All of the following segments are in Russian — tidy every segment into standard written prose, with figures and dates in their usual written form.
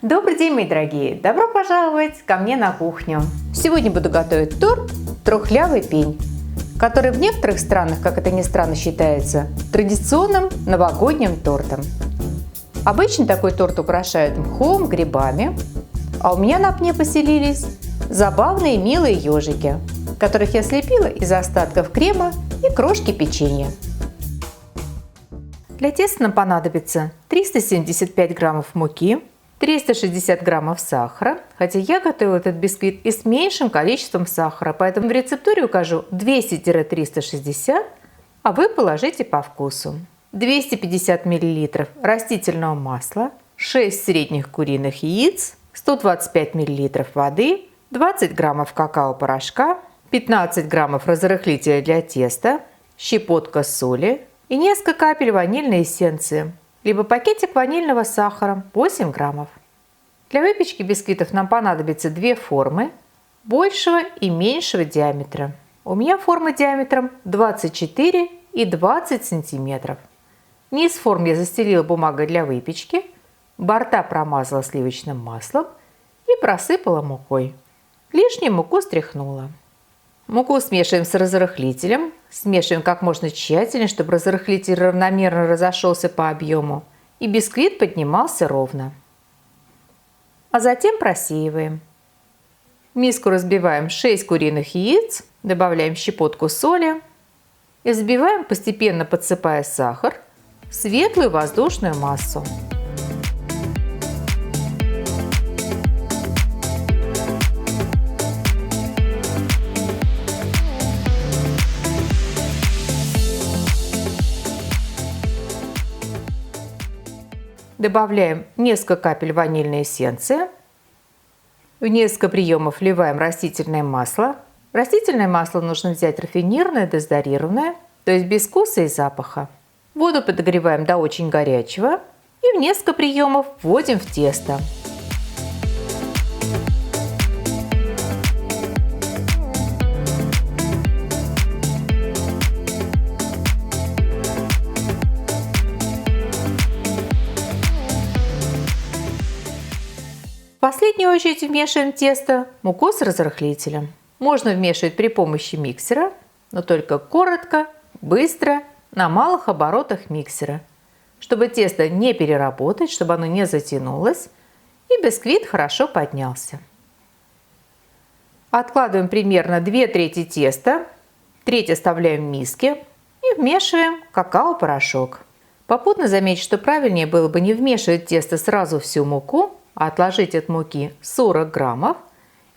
Добрый день, мои дорогие! Добро пожаловать ко мне на кухню! Сегодня буду готовить торт «Трухлявый пень», который в некоторых странах, как это ни странно, считается традиционным новогодним тортом. Обычно такой торт украшают мхом, грибами, а у меня на пне поселились забавные милые ежики, которых я слепила из остатков крема и крошки печенья. Для теста нам понадобится 375 граммов муки, 360 граммов сахара, хотя я готовила этот бисквит и с меньшим количеством сахара, поэтому в рецептуре укажу 200-360, а вы положите по вкусу. 250 мл растительного масла, 6 средних куриных яиц, 125 мл воды, 20 граммов какао-порошка, 15 граммов разрыхлителя для теста, щепотка соли и несколько капель ванильной эссенции, либо пакетик ванильного сахара 8 граммов. Для выпечки бисквитов нам понадобится две формы большего и меньшего диаметра. У меня форма диаметром 24 и 20 сантиметров. Низ форм я застелила бумагой для выпечки, борта промазала сливочным маслом и просыпала мукой. Лишнюю муку стряхнула. Муку смешиваем с разрыхлителем. Смешиваем как можно тщательнее, чтобы разрыхлитель равномерно разошелся по объему и бисквит поднимался ровно. А затем просеиваем. В миску разбиваем 6 куриных яиц, добавляем щепотку соли и взбиваем, постепенно подсыпая сахар, в светлую воздушную массу. Добавляем несколько капель ванильной эссенции. В несколько приемов вливаем растительное масло. Растительное масло нужно взять рафинированное, дезодорированное, то есть без вкуса и запаха. Воду подогреваем до очень горячего и в несколько приемов вводим в тесто. В последнюю очередь вмешиваем тесто муку с разрыхлителем. Можно вмешивать при помощи миксера, но только коротко, быстро, на малых оборотах миксера, чтобы тесто не переработать, чтобы оно не затянулось и бисквит хорошо поднялся. Откладываем примерно 2/3 теста, треть оставляем в миске и вмешиваем какао-порошок. Попутно заметьте, что правильнее было бы не вмешивать в тесто сразу всю муку, а отложить от муки 40 граммов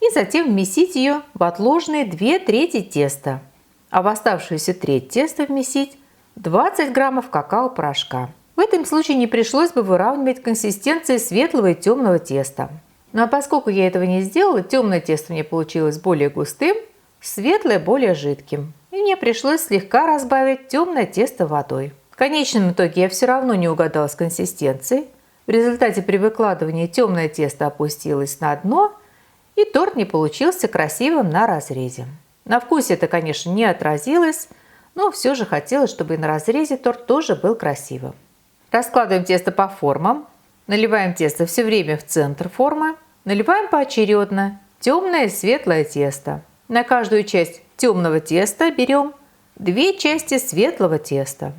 и затем вмесить ее в отложенные 2/3 теста, а в оставшуюся треть теста вмесить 20 граммов какао-порошка. В этом случае не пришлось бы выравнивать консистенции светлого и темного теста. Ну а поскольку я этого не сделала, темное тесто мне получилось более густым, светлое более жидким. И мне пришлось слегка разбавить темное тесто водой. В конечном итоге я все равно не угадала с консистенцией. В результате при выкладывании темное тесто опустилось на дно, и торт не получился красивым на разрезе. На вкусе это, конечно, не отразилось, но все же хотелось, чтобы и на разрезе торт тоже был красивым. Раскладываем тесто по формам, наливаем тесто все время в центр формы, наливаем поочередно темное и светлое тесто. На каждую часть темного теста берем 2 части светлого теста.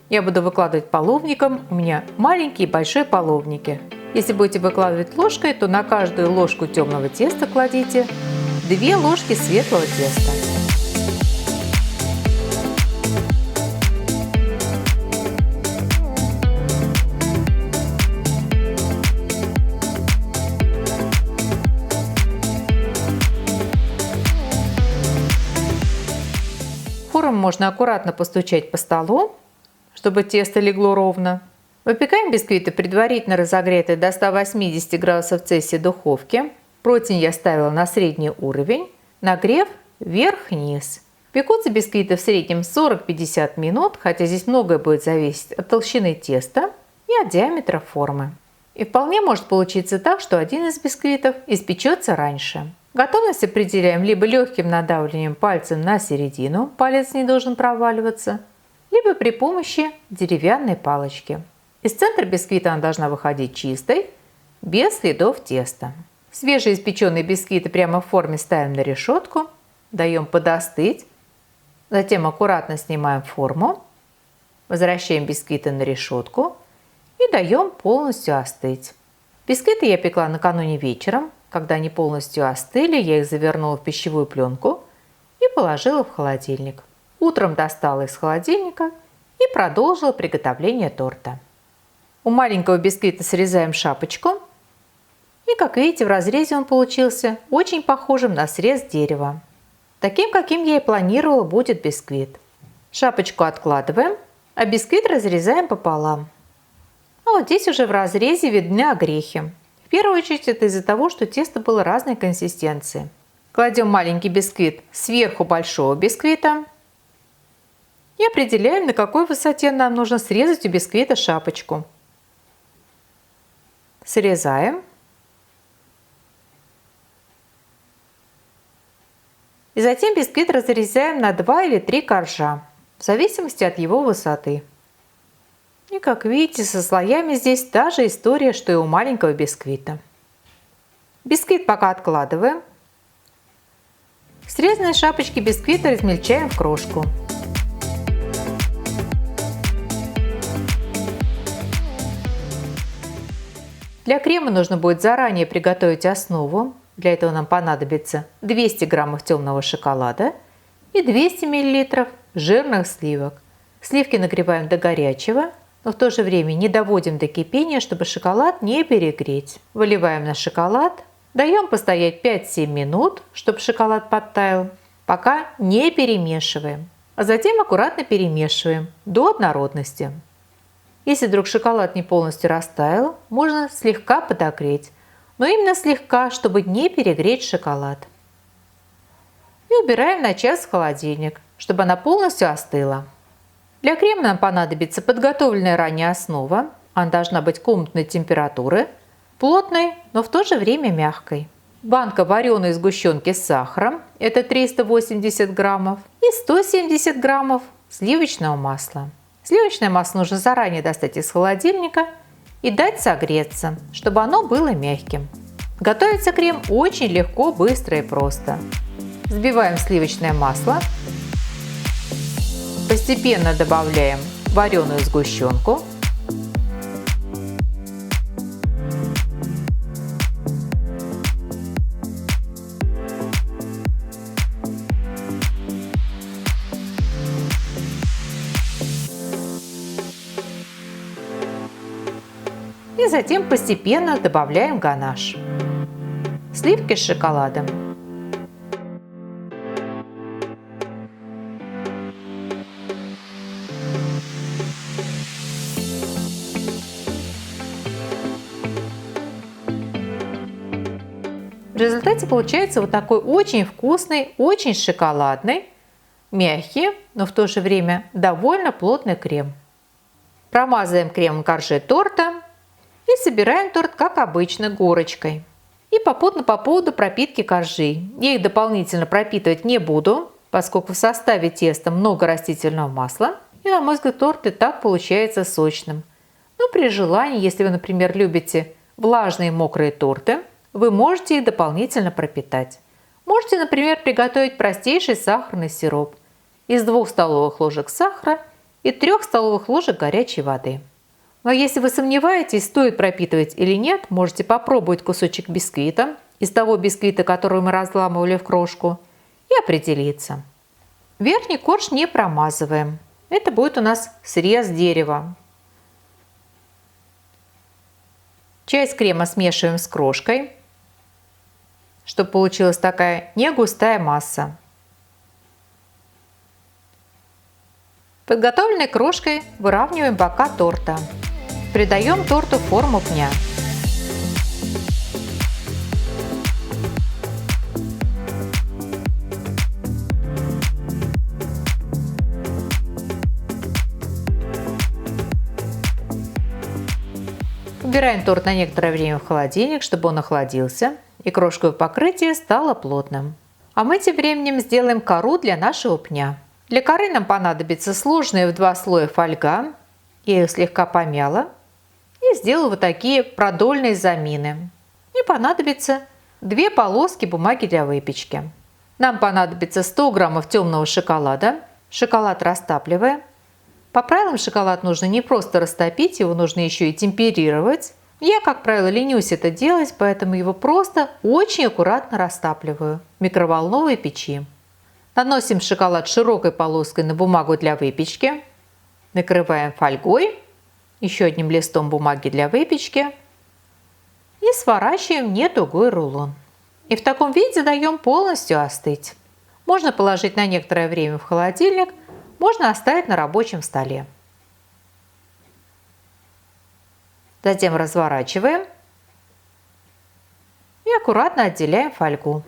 Я буду выкладывать половником, у меня маленькие и большие половники. Если будете выкладывать ложкой, то на каждую ложку темного теста кладите 2 ложки светлого теста. Форму можно аккуратно постучать по столу, чтобы тесто легло ровно. Выпекаем бисквиты предварительно разогретой до 180 градусов Цельсия духовке. Противень я ставила на средний уровень. Нагрев вверх-вниз. Пекутся бисквиты в среднем 40-50 минут, хотя здесь многое будет зависеть от толщины теста и от диаметра формы. И вполне может получиться так, что один из бисквитов испечется раньше. Готовность определяем либо легким надавливанием пальцем на середину, палец не должен проваливаться, либо при помощи деревянной палочки. Из центра бисквита она должна выходить чистой без следов теста. Свежеиспеченные бисквиты прямо в форме ставим на решетку, даем подостыть, затем аккуратно снимаем форму, возвращаем бисквиты на решетку и даем полностью остыть. Бисквиты я пекла накануне вечером. Когда они полностью остыли, я их завернула в пищевую пленку и положила в холодильник. Утром достала из холодильника и продолжила приготовление торта. У маленького бисквита срезаем шапочку. И, как видите, в разрезе он получился очень похожим на срез дерева. Таким, каким я и планировала, будет бисквит. Шапочку откладываем, а бисквит разрезаем пополам. А вот здесь уже в разрезе видны огрехи. В первую очередь это из-за того, что тесто было разной консистенции. Кладем маленький бисквит сверху большого бисквита и определяем, на какой высоте нам нужно срезать у бисквита шапочку. Срезаем. И затем бисквит разрезаем на 2 или 3 коржа, в зависимости от его высоты. И как видите, со слоями здесь та же история, что и у маленького бисквита. Бисквит пока откладываем. Срезанные шапочки бисквита размельчаем в крошку. Для крема нужно будет заранее приготовить основу. Для этого нам понадобится 200 граммов темного шоколада и 200 мл жирных сливок. Сливки нагреваем до горячего, но в то же время не доводим до кипения, чтобы шоколад не перегреть. Выливаем на шоколад, даем постоять 5-7 минут, чтобы шоколад подтаял, пока не перемешиваем. А затем аккуратно перемешиваем до однородности. Если вдруг шоколад не полностью растаял, можно слегка подогреть, но именно слегка, чтобы не перегреть шоколад. И убираем на час в холодильник, чтобы она полностью остыла. Для крема нам понадобится подготовленная ранее основа. Она должна быть комнатной температуры, плотной, но в то же время мягкой. Банка вареной сгущенки с сахаром, это 380 граммов, и 170 граммов сливочного масла. Сливочное масло нужно заранее достать из холодильника и дать согреться, чтобы оно было мягким. Готовится крем очень легко, быстро и просто. Взбиваем сливочное масло. Постепенно добавляем вареную сгущенку. И затем постепенно добавляем ганаш. Сливки с шоколадом. В результате получается вот такой очень вкусный, очень шоколадный, мягкий, но в то же время довольно плотный крем. Промазываем кремом коржи торта и собираем торт, как обычно, горочкой. И попутно по поводу пропитки коржей. Я их дополнительно пропитывать не буду, поскольку в составе теста много растительного масла. И, на мой взгляд, торт и так получается сочным. Но при желании, если вы, например, любите влажные мокрые торты, вы можете их дополнительно пропитать. Можете, например, приготовить простейший сахарный сироп из 2 столовых ложек сахара и 3 столовых ложек горячей воды. Но если вы сомневаетесь, стоит пропитывать или нет, можете попробовать кусочек бисквита из того бисквита, который мы разламывали в крошку, и определиться. Верхний корж не промазываем. Это будет у нас срез дерева. Часть крема смешиваем с крошкой, чтобы получилась такая негустая масса. Подготовленной крошкой выравниваем бока торта. Придаем торту форму пня. Убираем торт на некоторое время в холодильник, чтобы он охладился и крошковое покрытие стало плотным. А мы тем временем сделаем кору для нашего пня. Для коры нам понадобится сложенная в 2 слоя фольга. Я ее слегка помяла и сделаю вот такие продольные замины. Мне понадобится 2 полоски бумаги для выпечки. Нам понадобится 100 граммов темного шоколада. Шоколад растапливаем. По правилам шоколад нужно не просто растопить, его нужно еще и темперировать. Я, как правило, ленюсь это делать, поэтому его просто очень аккуратно растапливаю в микроволновой печи. Наносим шоколад широкой полоской на бумагу для выпечки. Накрываем фольгой, еще одним листом бумаги для выпечки и сворачиваем в нетугой рулон. И в таком виде даем полностью остыть. Можно положить на некоторое время в холодильник, можно оставить на рабочем столе. Затем разворачиваем и аккуратно отделяем фольгу.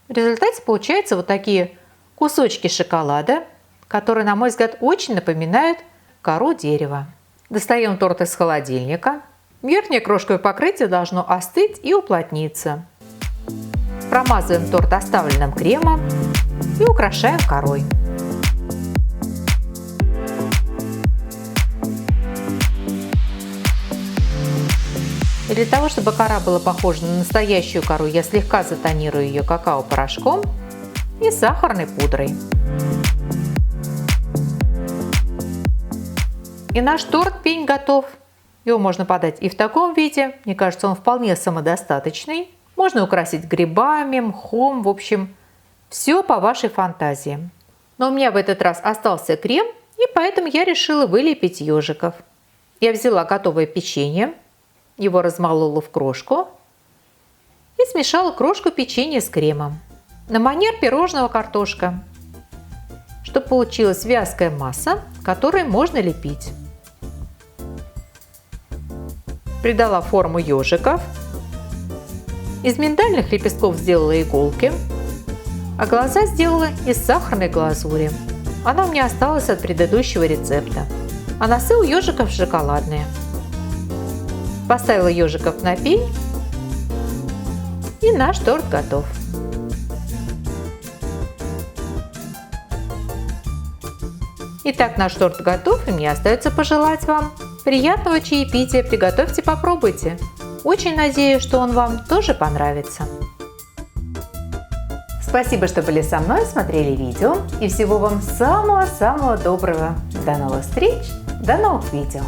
В результате получаются вот такие кусочки шоколада, которые, на мой взгляд, очень напоминают кору дерева. Достаем торт из холодильника. Верхнее крошковое покрытие должно остыть и уплотниться. Промазываем торт оставленным кремом и украшаем корой. И для того, чтобы кора была похожа на настоящую кору, я слегка затонирую ее какао-порошком и сахарной пудрой. И наш торт-пень готов. Его можно подать и в таком виде. Мне кажется, он вполне самодостаточный. Можно украсить грибами, мхом, в общем, все по вашей фантазии. Но у меня в этот раз остался крем, и поэтому я решила вылепить ежиков. Я взяла готовое печенье, его размолола в крошку и смешала крошку печенья с кремом на манер пирожного картошка, чтобы получилась вязкая масса, которой можно лепить. Придала форму ежиков. Из миндальных лепестков сделала иголки, а глаза сделала из сахарной глазури. Она у меня осталась от предыдущего рецепта. А носы у ежиков шоколадные. Поставила ежиков на пень, и наш торт готов. Итак, наш торт готов, и мне остается пожелать вам приятного чаепития. Приготовьте, попробуйте. Очень надеюсь, что он вам тоже понравится. Спасибо, что были со мной, смотрели видео, и всего вам самого-самого доброго. До новых встреч, до новых видео.